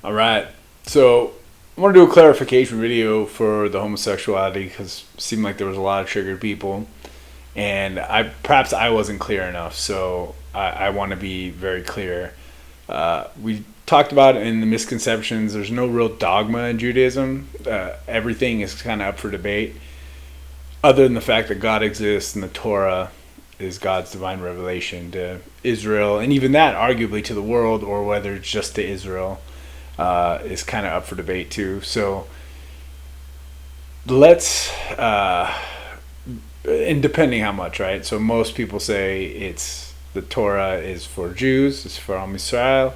All right. So I want to do a clarification video for the homosexuality because it seemed like there was a lot of triggered people, and perhaps I wasn't clear enough. So I want to be very clear. We talked about in the misconceptions. There's no real dogma in Judaism. Everything is kind of up for debate, other than the fact that God exists and the Torah is God's divine revelation to Israel, and even that arguably to the world, or whether it's just to Israel. Is kind of up for debate too. So let's, and depending how much, right? So most people say it's the Torah is for Jews, it's for Israel,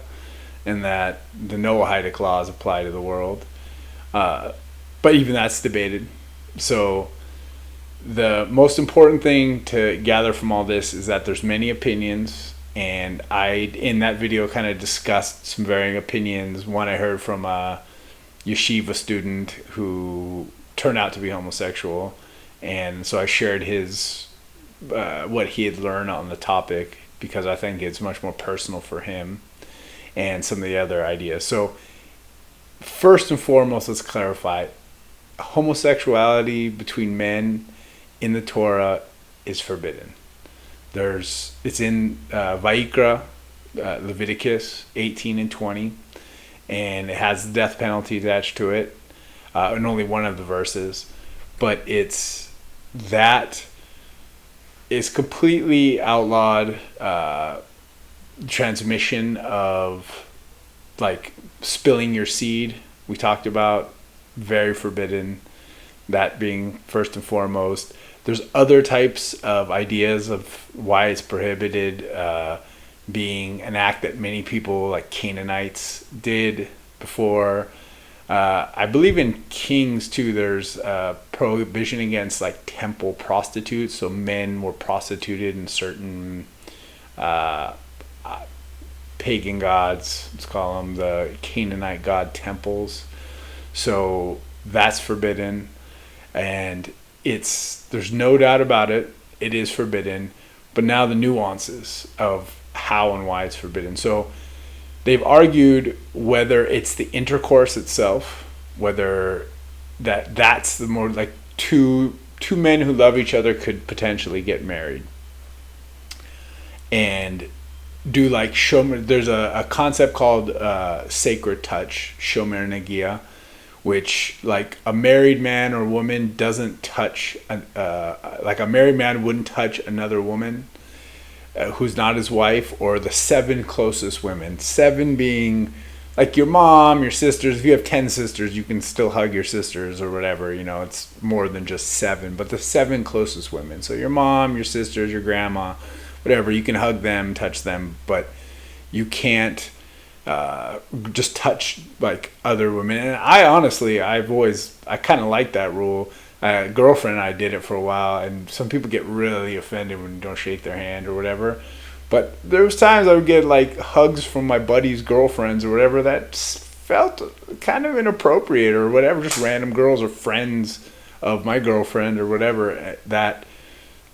and that the Noahide laws apply to the world. But even that's debated. So the most important thing to gather from all this is that there's many opinions, and I in that video kind of discussed some varying opinions. One I heard from a yeshiva student who turned out to be homosexual, and so I shared his what he had learned on the topic because I think it's much more personal for him, and some of the other ideas. So first and foremost, let's clarify: homosexuality between men in the Torah is forbidden. It's in Vayikra, Leviticus 18 and 20, and it has the death penalty attached to it, in only one of the verses. But that is completely outlawed. Transmission of like spilling your seed, we talked about, very forbidden. That being first and foremost. There's other types of ideas of why it's prohibited, being an act that many people like Canaanites did before. I believe in Kings too, there's a prohibition against like temple prostitutes. So men were prostituted in certain pagan gods, let's call them the Canaanite god temples. So that's forbidden. And there's no doubt about it, it is forbidden, but now the nuances of how and why it's forbidden. So they've argued whether it's the intercourse itself, whether that's the more like two men who love each other could potentially get married and do like shomer. There's a concept called sacred touch, shomer negia, which like a married man or woman doesn't touch, like a married man wouldn't touch another woman who's not his wife, or the 7 closest women. 7 being like your mom, your sisters. If you have 10 sisters, you can still hug your sisters or whatever. It's more than just 7, but the 7 closest women. So your mom, your sisters, your grandma, whatever, you can hug them, touch them, but you can't just touch like other women. And I honestly, I kind of like that rule. Girlfriend and I did it for a while, and some people get really offended when you don't shake their hand or whatever. But there was times I would get like hugs from my buddies' girlfriends or whatever that felt kind of inappropriate or whatever, just random girls or friends of my girlfriend or whatever, that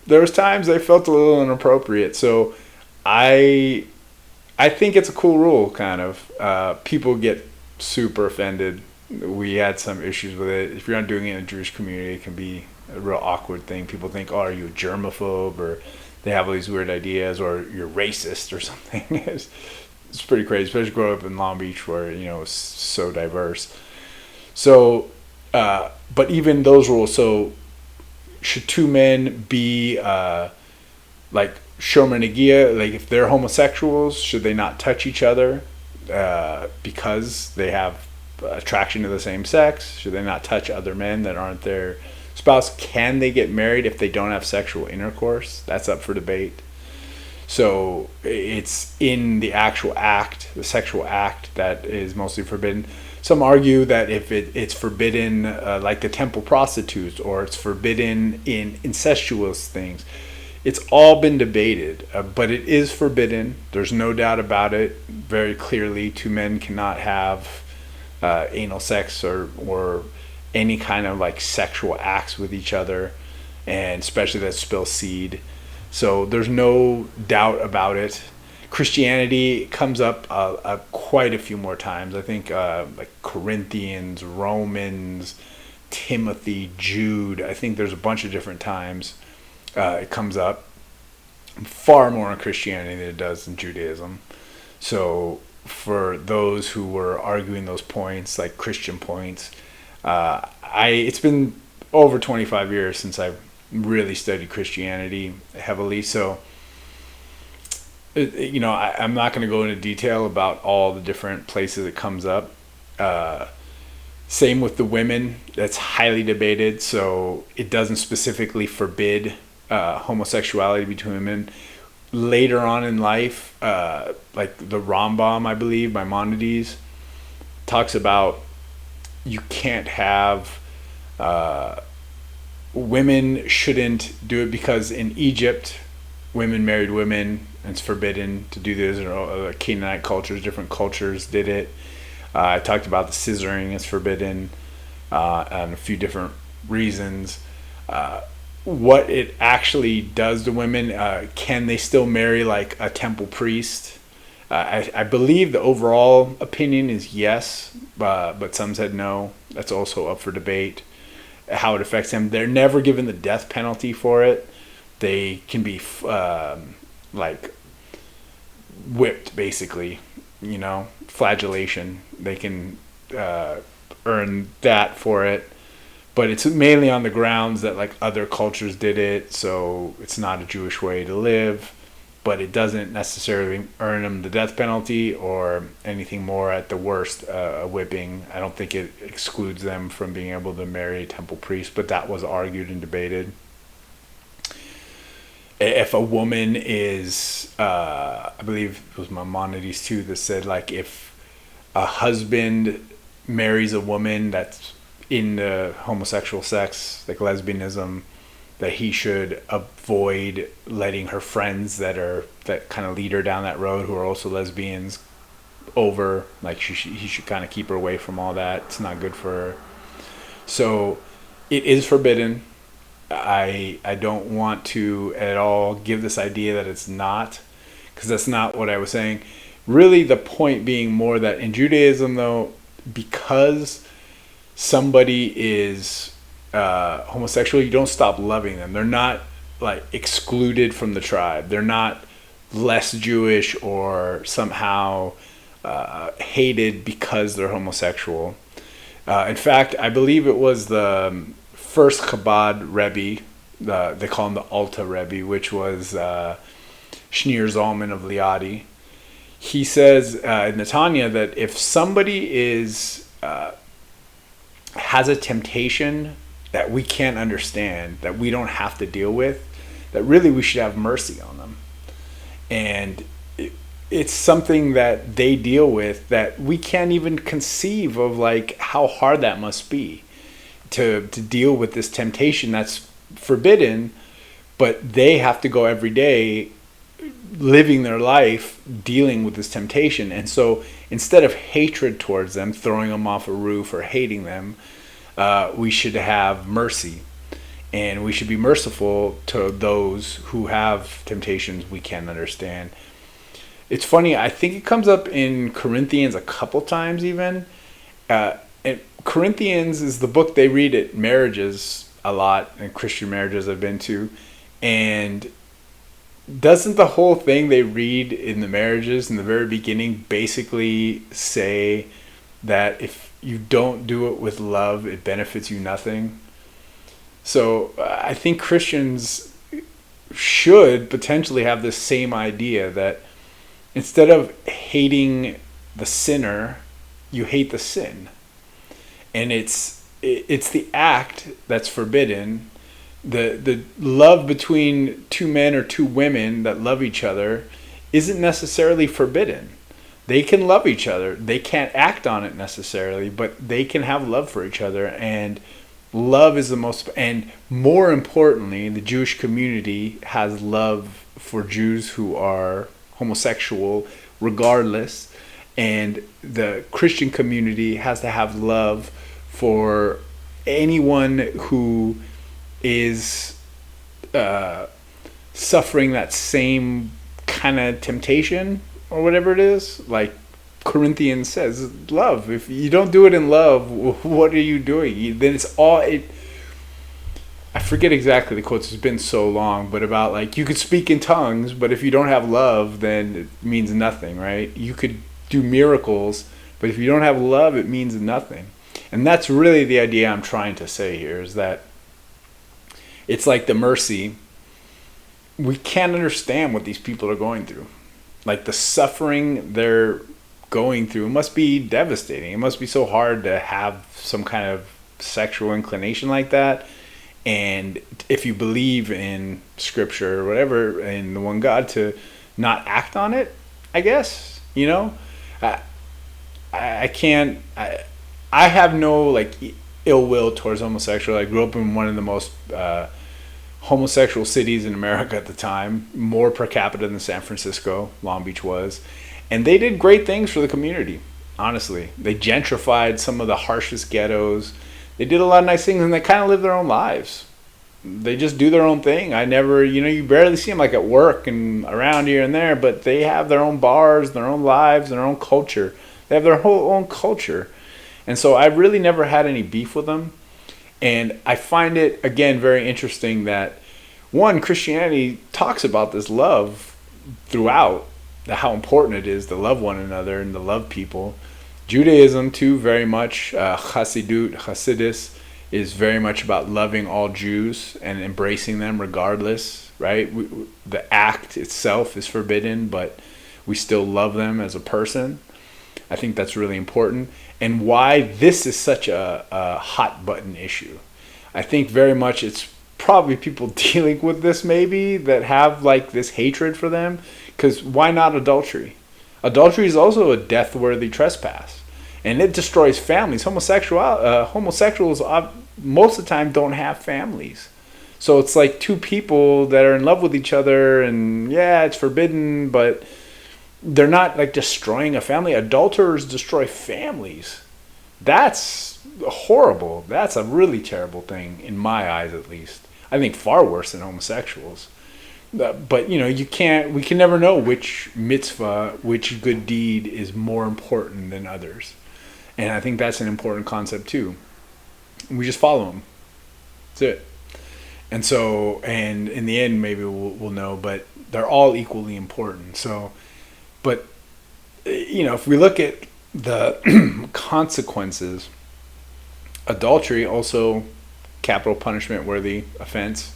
there was times I felt a little inappropriate. So I think it's a cool rule, kind of. People get super offended. We had some issues with it. If you're not doing it in the Jewish community, it can be a real awkward thing. People think, oh, are you a germaphobe? Or they have all these weird ideas, or you're racist or something. It's pretty crazy, especially growing up in Long Beach where, it's so diverse. So, but even those rules, so should 2 men be like shomer negia, like if they're homosexuals, should they not touch each other because they have attraction to the same sex? Should they not touch other men that aren't their spouse? Can they get married if they don't have sexual intercourse? That's up for debate. So it's in the actual act, the sexual act, that is mostly forbidden. Some argue that if it's forbidden, like the temple prostitutes, or it's forbidden in incestuous things. It's all been debated, but it is forbidden. There's no doubt about it. Very clearly, 2 men cannot have anal sex or any kind of like sexual acts with each other, and especially that spill seed. So there's no doubt about it. Christianity comes up quite a few more times. I think like Corinthians, Romans, Timothy, Jude. I think there's a bunch of different times it comes up. Far more in Christianity than it does in Judaism. So for those who were arguing those points, like Christian points, it's been over 25 years since I've really studied Christianity heavily. So, I'm not going to go into detail about all the different places it comes up. Same with the women. That's highly debated. So it doesn't specifically forbid homosexuality between women. Later on in life, like the Rambam, I believe, Maimonides, talks about you can't have women shouldn't do it because in Egypt, women married women, and it's forbidden to do this. Or Canaanite cultures, different cultures did it. I talked about the scissoring is forbidden, and a few different reasons. What it actually does to women, can they still marry like a temple priest? I believe the overall opinion is yes, but some said no. That's also up for debate. How it affects them. They're never given the death penalty for it. They can be like whipped, basically, flagellation. They can earn that for it. But it's mainly on the grounds that like other cultures did it, so it's not a Jewish way to live, but it doesn't necessarily earn them the death penalty or anything more. At the worst, a whipping. I don't think it excludes them from being able to marry a temple priest, but that was argued and debated. If a woman is, I believe it was Maimonides too that said like if a husband marries a woman that's in the homosexual sex, like lesbianism, that he should avoid letting her friends that kind of lead her down that road, who are also lesbians, over. Like he should kind of keep her away from all that. It's not good for her. So it is forbidden. I don't want to at all give this idea that it's not, because that's not what I was saying. Really, the point being more that in Judaism, though, because somebody is homosexual, you don't stop loving them. They're not like excluded from the tribe. They're not less Jewish or somehow hated because they're homosexual. In fact, I believe it was the first Chabad Rebbe, they call him the Alta Rebbe, which was Shneur Zalman of Liadi. He says in the Tanya that if somebody is has a temptation that we can't understand, that we don't have to deal with, that really we should have mercy on them. And it's something that they deal with that we can't even conceive of, like how hard that must be to deal with this temptation that's forbidden, but they have to go every day living their life dealing with this temptation. And so instead of hatred towards them, throwing them off a roof or hating them, we should have mercy, and we should be merciful to those who have temptations we can't understand. It's funny, I think it comes up in Corinthians a couple times even. And Corinthians is the book they read at marriages a lot, and Christian marriages I've been to. And doesn't the whole thing they read in the marriages in the very beginning basically say that if you don't do it with love, it benefits you nothing? So I think Christians should potentially have the same idea, that instead of hating the sinner, you hate the sin. And it's the act that's forbidden. The love between two men or two women that love each other isn't necessarily forbidden. They can love each other. They can't act on it necessarily, but they can have love for each other. And love is the most, and more importantly, the Jewish community has love for Jews who are homosexual regardless. And the Christian community has to have love for anyone who is suffering that same kind of temptation or whatever it is. Like Corinthians says, love. If you don't do it in love, what are you doing? Then it's all it. I forget exactly the quotes. It's been so long, but about like you could speak in tongues, but if you don't have love, then it means nothing, right? You could do miracles, but if you don't have love, it means nothing. And that's really the idea I'm trying to say here, is that it's like the mercy. We can't understand what these people are going through. Like the suffering they're going through must be devastating. It must be so hard to have some kind of sexual inclination like that. And if you believe in scripture or whatever, in the one God, to not act on it, I guess, you know, I can't, I have no like ill will towards homosexual. I grew up in one of the most homosexual cities in America at the time, more per capita than San Francisco, Long Beach was. And they did great things for the community, honestly. They gentrified some of the harshest ghettos. They did a lot of nice things, and they kind of live their own lives. They just do their own thing. I never, you barely see them like at work and around here and there, but they have their own bars, their own lives, their own culture. They have their whole own culture. And so I really never had any beef with them. And I find it, again, very interesting that, one, Christianity talks about this love throughout, how important it is to love one another and to love people. Judaism, too, very much, Hasidus, is very much about loving all Jews and embracing them regardless, right? The act itself is forbidden, but we still love them as a person. I think that's really important. And why this is such a hot button issue. I think very much it's probably people dealing with this maybe that have like this hatred for them. Because why not adultery? Adultery is also a death-worthy trespass. And it destroys families. Homosexuals most of the time don't have families. So it's like two people that are in love with each other, and yeah, it's forbidden, but they're not like destroying a family. Adulterers destroy families. That's horrible. That's a really terrible thing, in my eyes at least. I think far worse than homosexuals. But we can never know which mitzvah, which good deed is more important than others. And I think that's an important concept too. We just follow them. That's it. And so, and in the end, maybe we'll know, but they're all equally important. So, but, if we look at the consequences, adultery, also capital punishment worthy offense,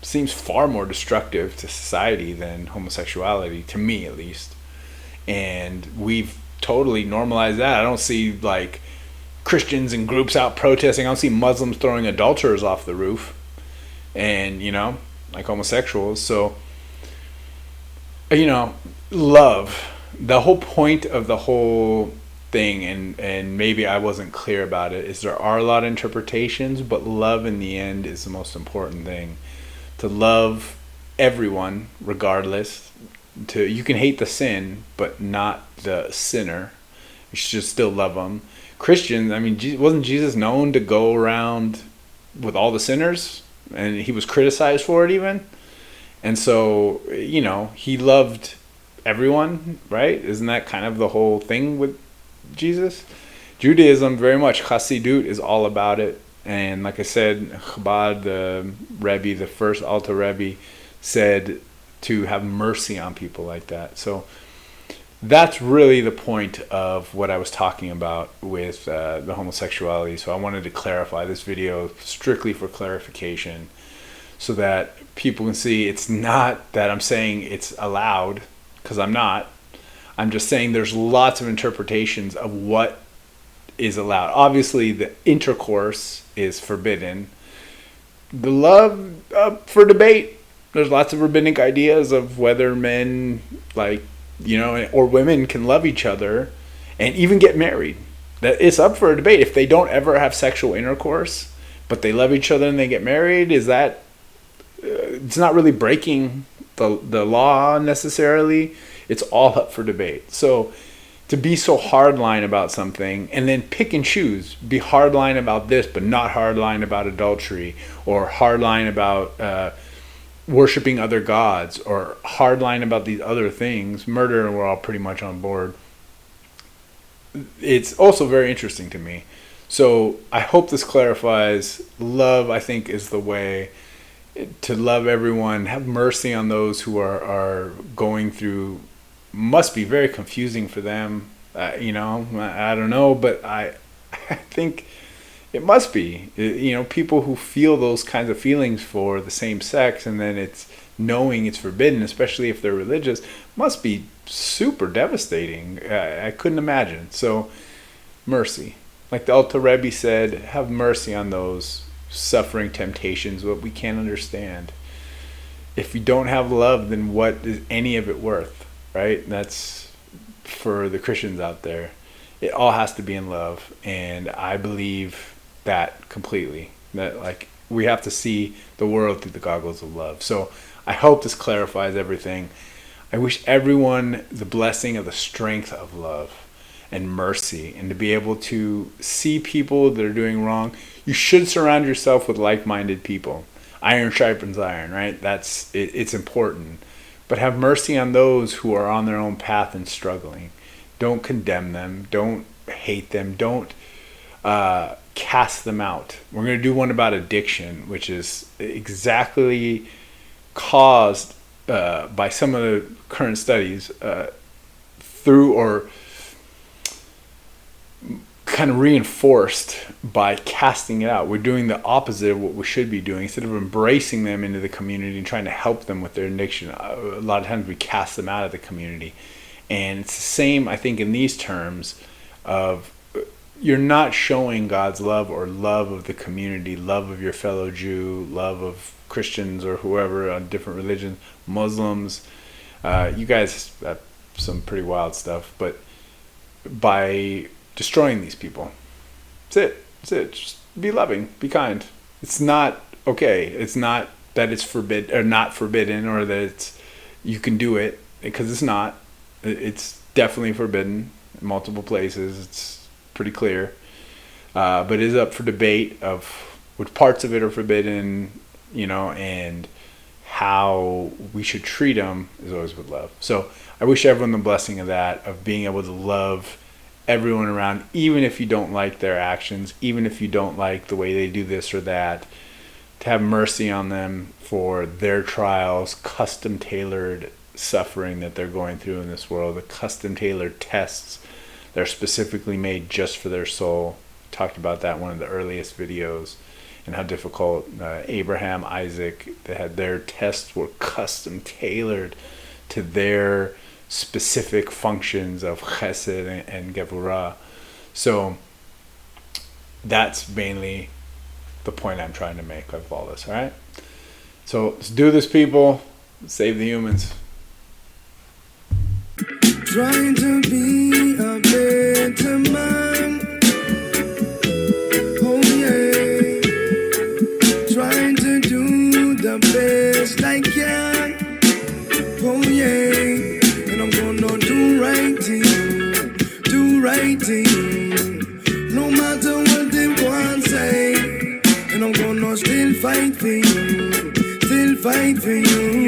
seems far more destructive to society than homosexuality, to me at least. And we've totally normalized that. I don't see like Christians and groups out protesting. I don't see Muslims throwing adulterers off the roof, and like homosexuals. So love, the whole point of the whole thing, and maybe I wasn't clear about it, is there are a lot of interpretations, but love in the end is the most important thing. To love everyone regardless. You can hate the sin, but not the sinner. You should still love them. Christians, wasn't Jesus known to go around with all the sinners? And he was criticized for it even. And so, he loved everyone, right? Isn't that kind of the whole thing with Jesus? Judaism, very much, Hasidut is all about it. And like I said, Chabad, the Rebbe, the first Alter Rebbe, said to have mercy on people like that. So that's really the point of what I was talking about with the homosexuality. So I wanted to clarify this video strictly for clarification, so that people can see it's not that I'm saying it's allowed, because I'm not. I'm just saying there's lots of interpretations of what is allowed. Obviously, the intercourse is forbidden. The love, for debate. There's lots of rabbinic ideas of whether men, or women can love each other and even get married. That it's up for a debate. If they don't ever have sexual intercourse, but they love each other and they get married, is that it's not really breaking the law necessarily. It's all up for debate. So to be so hardline about something and then pick and choose, be hardline about this but not hardline about adultery, or hardline about worshiping other gods or hardline about these other things, murder, we're all pretty much on board. It's also very interesting to me. So I hope this clarifies. Love, I think, is the way to love everyone. Have mercy on those who are going through, must be very confusing for them. I don't know, but I think it must be. People who feel those kinds of feelings for the same sex, and then it's knowing it's forbidden, especially if they're religious, must be super devastating. I couldn't imagine. So, mercy. Like the Alter Rebbe said, have mercy on those suffering temptations, what we can't understand. If you don't have love, then what is any of it worth, right? That's for the Christians out there. It all has to be in love, and I believe that completely. That like we have to see the world through the goggles of love. So I hope this clarifies everything. I wish everyone the blessing of the strength of love and mercy, and to be able to see people that are doing wrong. You should surround yourself with like-minded people. Iron sharpens iron, right? It's important. But have mercy on those who are on their own path and struggling. Don't condemn them. Don't hate them. Don't cast them out. We're going to do one about addiction, which is exactly caused by some of the current studies through or kind of reinforced by casting it out. We're doing the opposite of what we should be doing. Instead of embracing them into the community and trying to help them with their addiction, a lot of times we cast them out of the community. And it's the same, I think, in these terms of you're not showing God's love or love of the community, love of your fellow Jew, love of Christians or whoever on different religions, Muslims. You guys have some pretty wild stuff, but by destroying these people. That's it. Just be loving, be kind. It's not okay. It's not that it's forbidden or not forbidden, or that it's you can do it, because it's not. It's definitely forbidden in multiple places. It's pretty clear. But it is up for debate of which parts of it are forbidden, and how we should treat them is always with love. So I wish everyone the blessing of that, of being able to love everyone around, even if you don't like their actions, even if you don't like the way they do this or that, to have mercy on them for their trials, custom tailored suffering that they're going through in this world, the custom tailored tests that are specifically made just for their soul. Talked about that in one of the earliest videos, and how difficult Abraham, Isaac, they had their tests were custom tailored to their specific functions of chesed and gevurah. So that's mainly the point I'm trying to make of all this. All right, so let's do this, people. Let's save the humans. Trying to be a better man. Oh yeah. Trying to do the best I can. Oh yeah. And I'm gonna do right thing. Do right thing. No matter what they want to say. And I'm gonna still fight for you. Still fight for you.